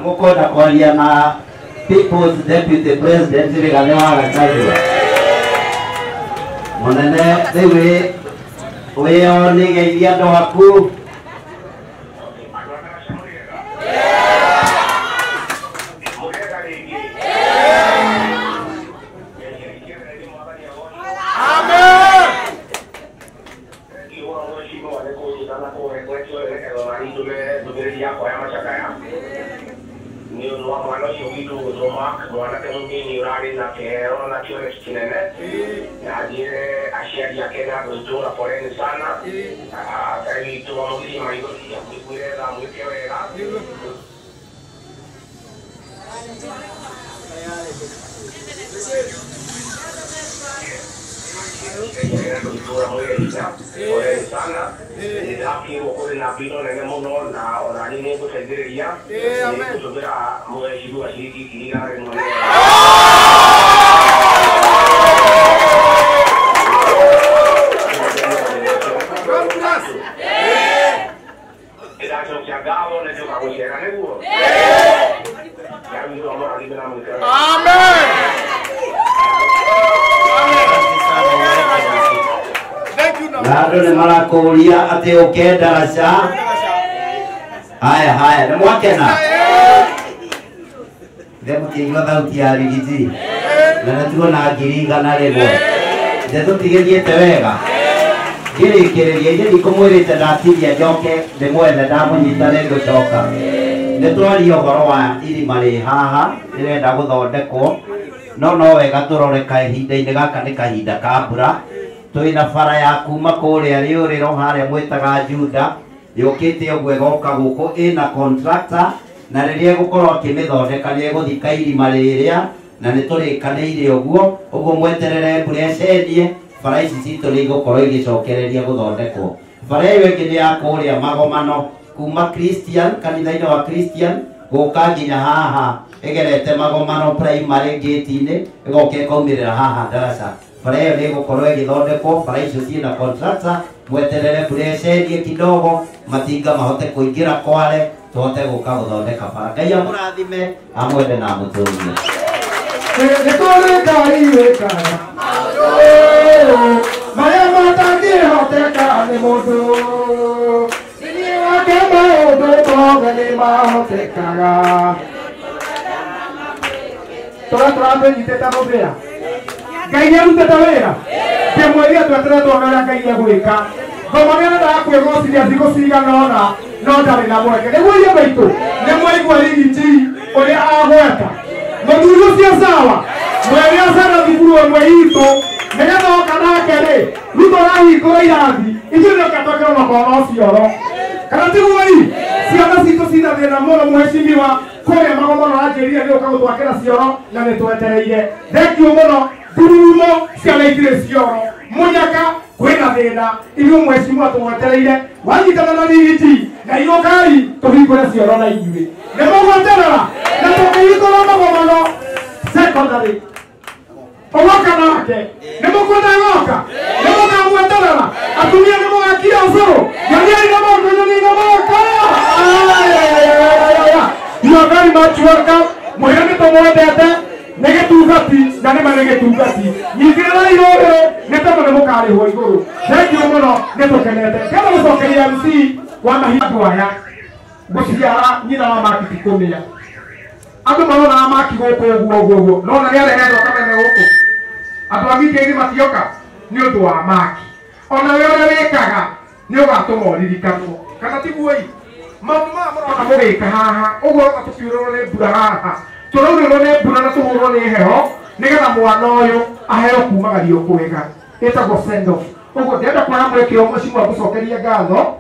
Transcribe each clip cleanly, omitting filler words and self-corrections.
mukwenda kwaria na People's Deputy President Rigathi wa Gachagua munene riu weo ni geithia andu aku Nado ni marakuria ati ukenda racha haya ni mwakena demu kiigua thauti ya rigiti na tuona ngiriga na rimwe ndetutigirie wega ngirikireria ije ikumwirite ndatiria njoke ndimwethe ndamunyita ni gucoka nitwaria uhoro wa irima ri haha irenda guthondekwo no wega turore kahinda-ini gaka ni kahinda ka mbura twina bara ya kuma kuria riuriro haria mwitaga Juda yukite ogwe goka guku ina contractor na riria gukorwo akimithondeka ni guthika irima riria na niturikaniire uguo mweterere mbura ecendie bara ici citu ni gukorwo igicokereria guthondekwo bara iyo ingi ni ya kuria Magomano kuma Christian kanitha-ini wa Christian guka nginya haha egerete Magomano primary gate-ini igoke kaumirira haha darasa bara iyo ni gukorwo igithondekwo bara icio ciina contractor mweterere mbura ecendie kidogo matinga mahote kuingira Kwale tuhote guka guthondeka bara Ngai amurathime amwende na muturie Nekore Ngai wekana maria matangihoteka ni mundu ini wake maundu toga ni mahotekaga turanyitĩte mũthĩa Ngai nĩarutĩte wĩra kĩmweria twetere tuona ũrĩa Ngai egwĩka thomagĩra ndakwĩgocithia thikũ cigana ũna no ndarĩ na mweke nĩguo iria maitũ nĩmwaigua rigiti ũrĩa agweta mũthuri ũcio sawa mwere acera thukuru ĩmwe itũ nĩgetha oka nake-rĩ Ruto arahingũra irathi ithuĩ nĩũkatwĩke onakorwo no cioro kana tiguo-ĩ ciana citũ cina thĩna mũno mheshimiwa kũrĩa Magomano aranjĩrire nĩũka gũtwakĩra cioro na nĩtwetereire thengio mũno Tururumo ciana itirĩ cioro Munyaka kwĩna thĩna ithuĩ mheshimiwa tũmwetereire wanyitana na rigiti na iũkai tũhingũre cioro na inyuĩ nĩmũgweterera na tũkĩhingũra Magomano secondary ogoka nake nĩmũkwenda goka nĩmũkamweterera atumia nĩmũgakia ũcũrũ nyoniai na moka nyoniai na moka you are very much welcome mwĩre nĩtũmwendete nĩ gĩtungati na nĩma nĩ gĩtungati nyingĩrĩrai rũrĩrĩ nĩ tondũ nĩmũkarĩhwo igũrũ thengio mũno nĩtũkenete kenda gũcokeria MC wa mahindu aya gũciara nyina wa Maki tikũmĩa andũ maronaga Maki gũkũ ũguo nona nĩarehetwo kamene gũkũ andũ angĩ matioka nĩ ũndũ wa Maki ona we ũrĩa wĩkaga nĩ ũgatũma ũririkanwo kana tiguo-ĩ maũndũ maya mũrona mũgĩka haha ũguo roka tũkiurĩrwo nĩ mbura haha tũraurĩrwo nĩ mbura na tũhũrwo nĩ heho nĩgetha mwana ũyũ aheo kumagario kwega ĩtagwo send off ũguo ndĩrenda kuoya mweke mũciĩ wa gũcokeria ngatho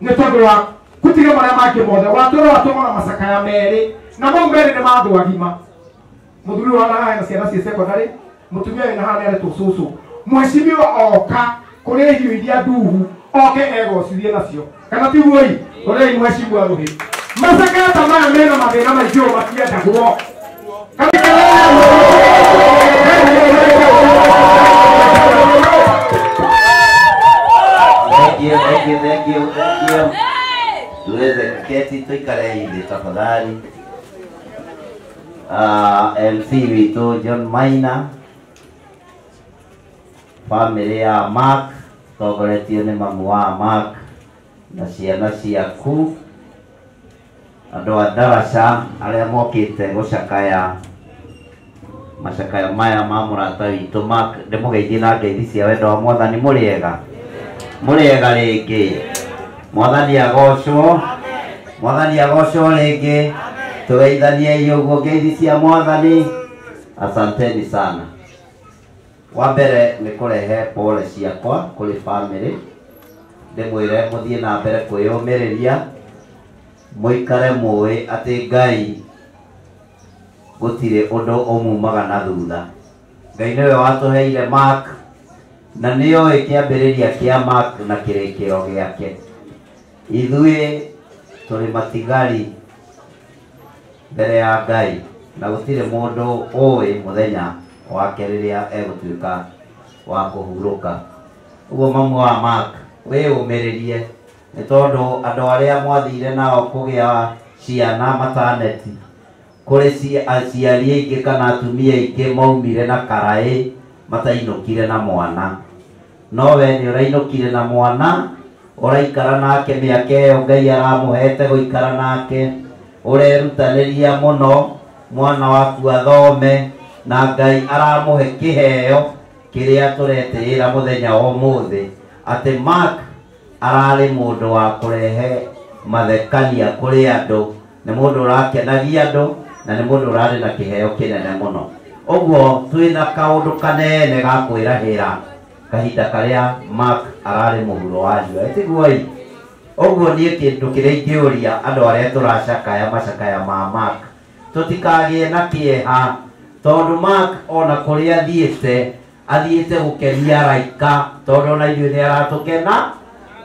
nĩ tondũ wa gũtiga marĩa mangĩ mothe watũra watũma na macakaya merĩ na mau merĩ nĩ ma andũ agima mũthuri wa haha na ciana cia secondary mũtumia wĩna haha nĩaretwo cũcũ mheshimiwa oka kũrĩa irio iria nduhu oke egocithie nacio kana tiguo-ĩ ũrĩa mheshimiwa rũhĩ macakaya ta maya mena mathĩna maingĩ ũũ matiendagwo Thank you. Tuweze kuketi tuikare hivi tafadhali. MC witũ John Maina, family ya Mark tongoretio nĩ mamu wa Mark na ciana ciaku, andũ a Ndaraca arĩa mokĩte gũcakaya macakaya maya ma mũrata witũ Mark, ndĩmũgeithie na ngeithi cia wendo wa Mwathani. Mũrĩega rĩngĩ, Mwathani agocwo, Mwathani agocwo rĩngĩ, tũgeithanie ũguo ngeithi cia Mwathani. Asanteni sana. Wa mbere nĩ kũrehe pole ciakwa kũrĩ family, ndĩmwĩre mũthiĩ na mbere kwĩyũmĩrĩria, mũikare mũĩ atĩ Ngai gũtirĩ ũndũ ũmumaga na thutha. Ngai nĩwe watũheire Mark na nĩoĩ kĩambĩrĩria kĩa Mark na kĩrĩkĩro gĩake. Ithuĩ tũrĩ matigari mbere ya Ngai na gũtirĩ mũndũ ũĩ mũthenya wake rĩrĩa egũtuĩka wa kũhurũka. Ũguo mamu wa Mark, wĩyũmĩrĩrie nĩ tondũ andũ arĩa mwathire nao kũgĩa ciana mataneti, kũrĩ aciari aingĩ kana atumia aingĩ maumire na karaĩ matainũkire na mwana. No we nĩ ũrainũkire na mwana, ũraikara nake mĩaka ĩyo Ngai aramũhete gũikara nake, ũrerutanĩria mũno mwana waku athome na Ngai aramũhe kĩheo kĩrĩa tũretĩĩra mũthenya wa ũmũthĩ atĩ Mark ararĩ mũndũ wa kũrehe mathekania kũrĩ andũ, nĩ mũndũ ũrakenagia andũ na nĩ mũndũ ũrarĩ na kĩheo kĩnene mũno. Ũguo twĩna kaũndũ kanene ga kwĩrahĩra kahinda karĩa Mark ararĩ mũhuro wa riũa, ĩtiguoi. Ũguo niĩ kĩndũ kĩrĩa ingĩũria andũ arĩa tũracakaya macakaya ma Mark, tũtikagĩe na kĩeha, tondũ Mark ona kũrĩa athiĩte gũkenia araika, tondũ ona ithuĩ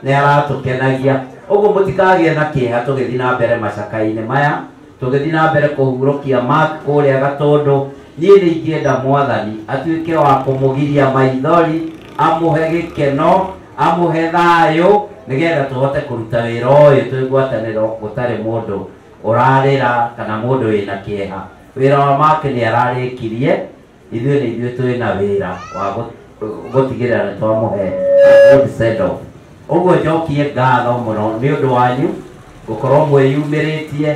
nĩ aratũkenagia. Ũguo mũtikagĩe na kĩeha tũgĩthiĩ na mbere macakainĩ maya, tũgĩthiĩ na mbere kũhurũkia Mark kũrĩa Gatũndũ. Niĩ nĩ ingĩenda Mwathani atuĩke wa kũmũgiria maithori, amũhe gĩkeno, amũhe thayũ, nĩgetha tũhote kũruta wĩra ũyũ twĩ ngwatanĩro gũtarĩ mũndũ ũrarĩra kana mũndũ wĩna kĩeha. Wĩra wa Mark nĩ ararĩkirie, ithuĩ nĩ ithuĩ twĩna wĩra wa gũtigĩrĩra nĩ twamũhe good send off. Ũguo njokie ngatho mũno nĩ ũndũ wanyu gũkorwo mwĩyumĩrĩtie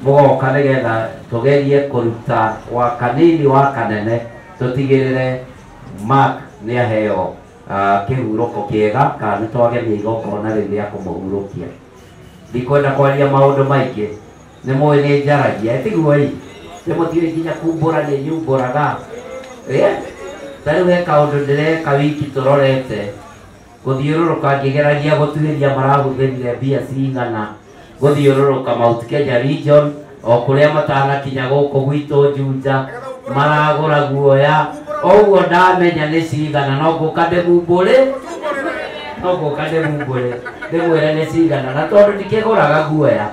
mũgoka nĩgetha tũgerie kũruta wa kanini wa kanene, tũtigĩrĩre Mark nĩ aheo kĩhurũko kĩega kana nĩ twagemia igongona rĩu rĩa kũmũhurũkia. Ndikwenda kwaria maũndũ maingĩ, nĩ mũĩ nĩ njaragia, ĩtiguoi, nĩ mũtiũĩ nginya kumbũra nĩ nyumbũraga. Tarĩu he kaũndũ ndĩreka wiki tũrorete, gũthiũrũrũka ngĩgeragia gũtuĩria marahũthĩrire mbia cigana gũthiũrũrũka Mount Kenya region, o kũrĩa matanakinya gũkũ gwitũ Juja, maragũra guoya. Ũguo ndamenya nĩ cigana, no ngũka ndĩmumbũre, ndĩmwĩre nĩ cigana, na tondũ ndikĩgũraga guoya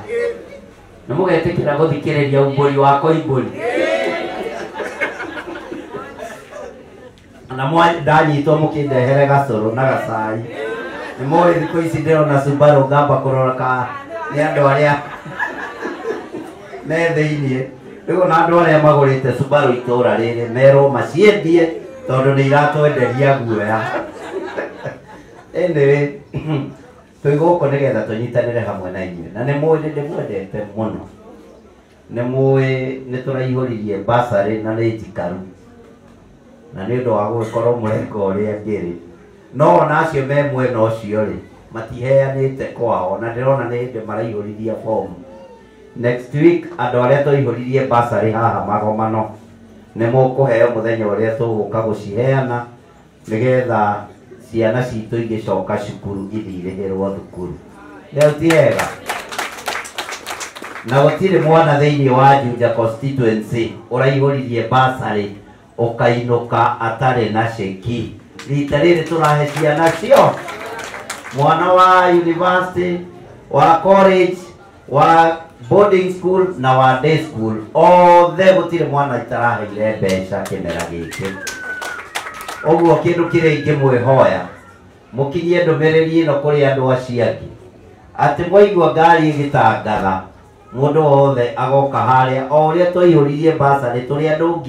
nĩ mũgetĩkĩra gũthikĩrĩria umbũri wa Koimbũri. Na ndanyitwo mũkĩndehere gacũrũ na gacai, nĩ mũĩ thikũ ici ndĩrona Subaru ngamba kũrora ka nĩ andũ arĩa me thĩiniĩ. Rĩu na andũ arĩa magũrĩte Subaru itũũra rĩrĩ merwo maciendie tondũ nĩ iratwenderia guoya. Anyway, twĩ gũkũ nĩgetha tũnyitanĩre hamwe na inyuĩ, na nĩ mũĩ nĩ ndĩmwendete mũno, nĩ mũĩ nĩ tũraihũririe bursary na nĩ njikaru, na nĩ ũndũ wa gũgĩkorwo mũreka ũrĩa ngĩrĩ. No ona acio me mwena ũcio rĩ matiheanĩte kwao, na ndĩrona nĩ hĩndĩ maraihũrithia fomu. Next week andũ arĩa tũihũririe bursary haha Magomano nĩ mũkũheo mũthenya ũrĩa tũgũka gũciheana, nĩgetha ciana citũ igĩcoka cukuru irĩhĩrwo thukuru. Rĩu ti wega? Na gũtirĩ mwana thĩinĩ wa Juja constituency ũraihũririe bursary ũkainũka atarĩ na ceki. Rita rĩrĩ tũrahe ciana cio, mwana wa university, wa college, wa boarding school na wa day school, othe gũtirĩ mwana itaraheire mbeca kĩmera gĩkĩ. Ũguo kĩndũ kĩrĩa ingĩmwĩhoya mũkinyie ndũmĩrĩri ĩno kũrĩ andũ acio angĩ, atĩ mwaigua ngari ĩgĩtangatha mundu wothe agoka haria o uria twaihuririe basari turi andu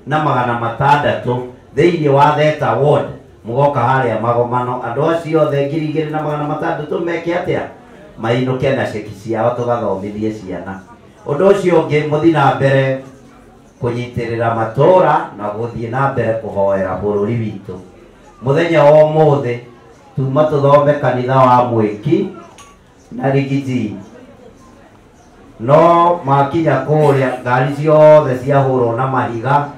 2,600 thiini wa Theta ward mugoka haria magomano andu acio othe 2,600 meke atia mainuke na ceki ciao tugathomithie ciana undu ucio ungi muthi na mbere kunyitirira matora na guthie na mbere kuhoera bururi witu muthenya o muthi tuma tuthome kanitha wa Mwiki na Rigiji no makinya kuria ngari ciothe ciahurwo na mahiga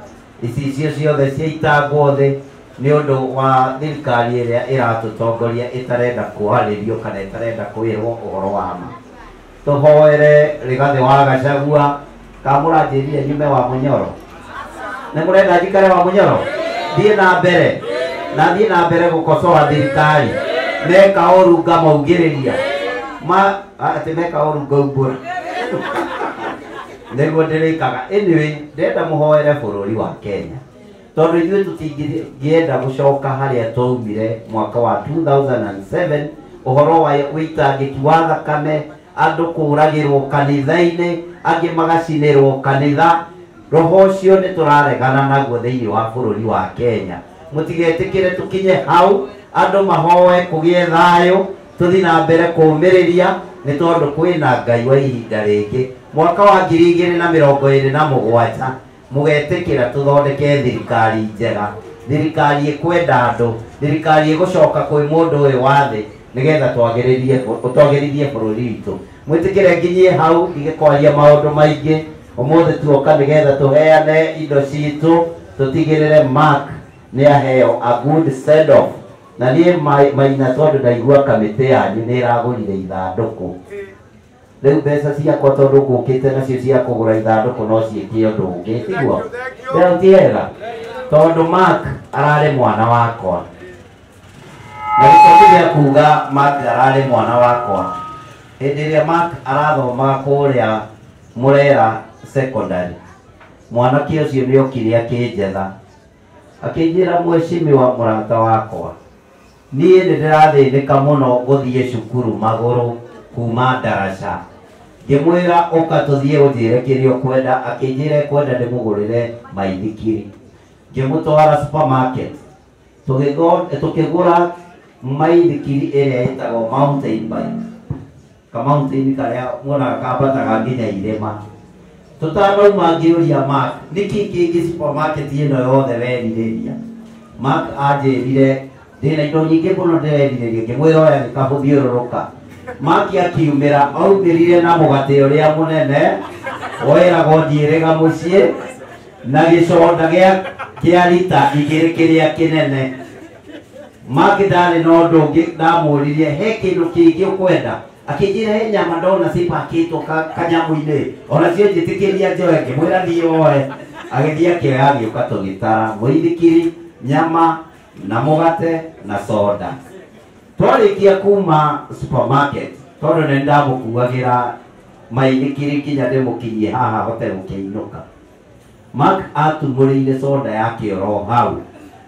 icio ciothe ciaitangwo thi ni undu wa thirikari iria iratutongoria itarenda kuharirio kana itarenda kwirwo uhoro wa ma tuhoere Rigathi wa Gachagua kamuranjirie nyume wa Munyoro ne murenda njikare wa Munyoro thie na mbere na thie na mbere gukosoa thirikari meka oru ngamaugiriria ma ati meka oru ngaumbura niguo ndirikaga anyway ndenda muhoere bururi wa Kenya tondu ithuĩ tutingienda gucoka haria twaumire mwaka wa 2007 uhoro wa uitangiki wa thakame andu kuragirwo kanitha-ini angi magacinirwo kanitha roho ucio ni turaregana naguo thiini wa bururi wa Kenya mutigetikire tukinye hau andu mahoe kugie thayo tuthi na mbere kumiriria ni tondu kwina Ngai wa ihinda ringi mwaka wa 2027 mugetikira tuthondeke thirikari njega thirikari ikwenda andu thirikari igucoka kwi mundu uyu wa thi nigetha twagiririe bururi witu mwitikire nginyie hau igikwaria maundu maingi umuthi tuoka nigetha tuheane indo citu tutigirire Mark ni aheo a good send off na nie maina tondu ndaigua kamiti yanyu ni iragurire ithanduku riu mbeca ciakwa tondu ngukite nacio cia kugura ithanduku no ciikie undu ungi tiguo leo tiega tondu Mark arari mwana wakwa na gĩtũmi kuga Mark arari mwana wakwa hindi iria Mark arathoma kuria Murera secondary mwanake ucio ni okire akinjetha akinjira mweshimiwa murata wakwa nie ni ndirathinika muno guthie cukuru maguru kuma Darasha ngimwira uka tuthie unjire kirio kwenda akinjira kwenda ndimugurire maithikiri ngimutwara supermarket tukigura maithikiri iria itagwo mountain bike ka mountain karia mwana kabataga nginya irema tutanauma ngiuria Mark niki kingi supermarket ino yothe weririria Mark anjirire ndina indo nyingi muno ndireririe ngimwira oya gikahuthiururuka Mark akiumira aumirire na mugate uria munene oiragwo ndiiriga mucii na giconda gia rita igiri kiria kinene Mark ndari no ndungi ndamuririe he kindu kingi ukwenda akinjira he nyama ndona cipakitwo kanyamu-ini ona cio njitikiria njoe ngimwira thie oe agithie akioya agiuka tugitara muithikiri nyama na mugate na soda twarikia kuma supermarket tondu ni ndamukuagira maithikiri kinya ndimukinyie haha hote gukiinuka Mark atumuriire soda yake oro hau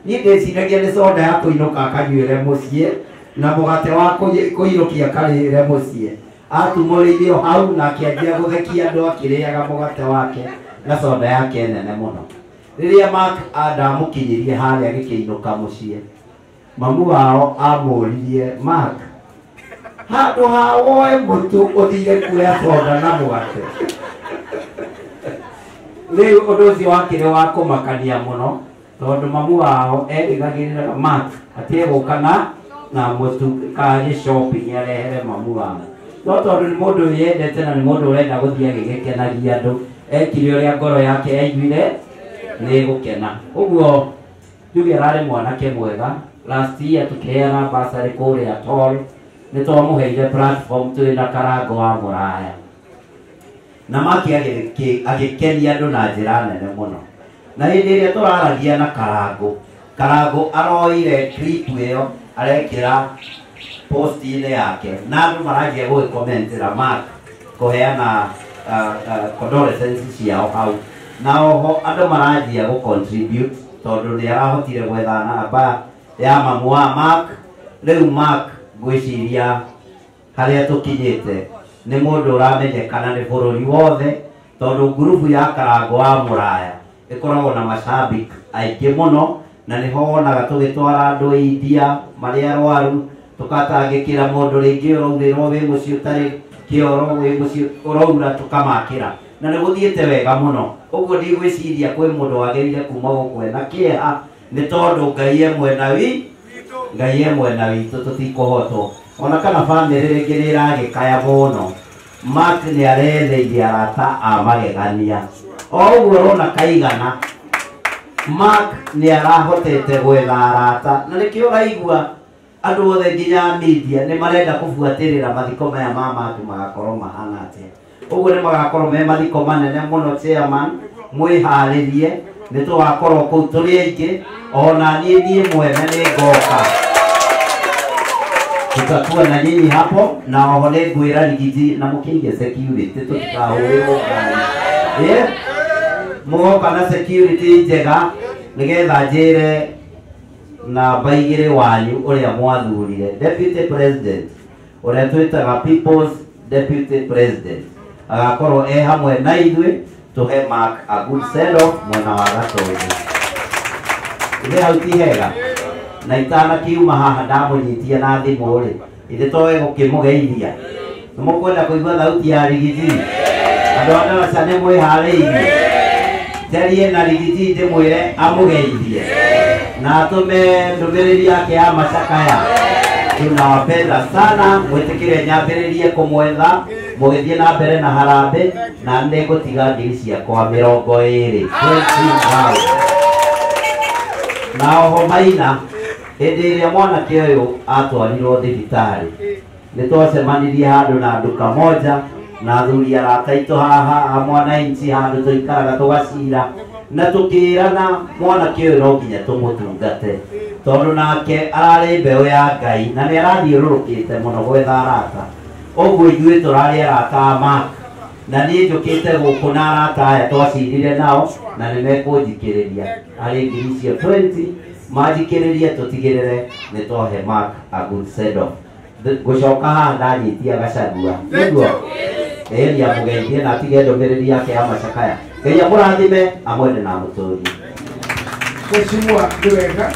ni ndiciragia ni soda ya kuinuka akanyuire mucii na mugate wa kuirukia karire mucii atumuriire hau na akianjia guthekia andu akiriaga mugate wake na soda yake nene muno riria Mark ndamukinyirie haria gikiinuka mucii mamu wao amuririe Mark handu ha woe mutu uthire kuria soda na mugate riu undu ucio wakire wa kumakania muno tondu mamu wao erigagirira Mark atigukana na mutu kari shopping arehere mamu wao no tondu ni mundu yendete na ni mundu urenda guthia gigikenagia andu ekire uria ngoro yake yaiguire ni gukena uguo tuge arari mwanake mwega last year tukiheana basari kuria tol ni twamuheire platform twina karango wa Muraya na Mark agikenia andu na njira nene muno na hindi iria turaragia na karango aroire clip iyo arekira post-ini yake na andu maragia guikomentera Mark kuheana condolences ciao hau na oho andu maragia gucontribute tondu ni arahotire gwetha namba ya mamu wa Mark riu Mark gwiciria haria tukinyite nĩ mũndũ ũramenyekana nĩ bũrũri wothe, tondũ ngurubu ya Karango wa Mũraya ĩkoragwo na macambik aingĩ mũno, na nĩho wonaga tũgĩtwara andũ India marĩ arwaru, tũgatangĩkĩra mũndũ rĩngĩ ũraurĩrwo wĩ mũciĩ ũtarĩ kĩoro, wĩ mũciĩ ũraura tũkamakĩra, na nĩ gũthiĩte wega mũno. Ũguo ndigwĩciria kwĩ mũndũ wagĩrĩire kuma gũkũ na kĩeha, nĩ tondũ Ngai mwena witũ tũtikũhotwo. Ona kana bamĩrĩ rĩngĩ nĩ ĩragĩkaya mũno, Mark nĩ aretheire arata a magegania. O ũguo ũrona kaigana, Mark nĩ arahotete gwetha arata, na nĩkĩo ũraigua andũ othe nginya media nĩ marenda kũbuatĩrĩra mathiko maya ma Mark magakorwo mahana atĩa. Ũguo nĩ magakorwo me mathiko manene mũno chairman, mwĩharĩrie nĩ tũgakorwo kũu tũrĩ aingĩ, ona niĩ mwene nĩ ngoka. Tutakuwa na nyinyi hapo, na oho nĩ ngwĩra Rigiji na mũkĩige security tũtikahũrĩrwo ngari. Mũgoka na security njega nĩgetha njĩre namba igĩrĩ wanyu ũrĩa mwathurire. Deputy President ũrĩa twĩtaga People's Deputy President agakorwo hamwe na ithuĩ, tũhe Mark a good send off mwena wa Gatũndũ. Ithe hau ti hega, na itanakiuma haha ndamũnyitie na thimũ rĩ, ithe toĩ gũkĩmũgeithia. Nĩ mũkwenda kũigua thauti ya Rigiji? Andũ a Ndaraca nĩ mwĩharĩirie? Njarie na Rigiji ndĩmwĩre amũgeithie na atũme ndũmĩrĩri yake ya macakaya. Tunawapenda sana, mwĩtĩkĩre nyambĩrĩrie kũmwetha, mũgĩthiĩ na mbere na harambĩ, na nĩ ngũtiga ngiri ciakwa 20,000. Na oho Maina, hĩndĩ ĩrĩa mwanake ũyũ atwarirwo thibitarĩ, nĩ twacemanirie handũ na nduka moja na athuri arata aitũ haha a mwananchi, handũ tũikaraga tũgacira na tũkĩrana mwanake ũyũ no nginya tũmũtungate, tondũ nake ararĩ mbeũ ya Ngai na nĩ arathiũrũrũkĩte mũno gwetha arata. Ũguo ithuĩ tũrarĩ arata a Mark, na niĩ njũkĩte gũkũ na arata aya twacirire nao, na nĩ mekũnjikĩrĩria harĩ ngiri icio 20. Manjikĩrĩrie tũtigĩrĩre nĩ twahe Mark a good send off. Ngũcoka haha ndanyitia Gacagua nĩguo ĩria mũgeithie na atige ndũmĩrĩri yake ya macakaya. Ngai amũrathime amwende na amũtũrie. Mheshimiwa nĩ wega.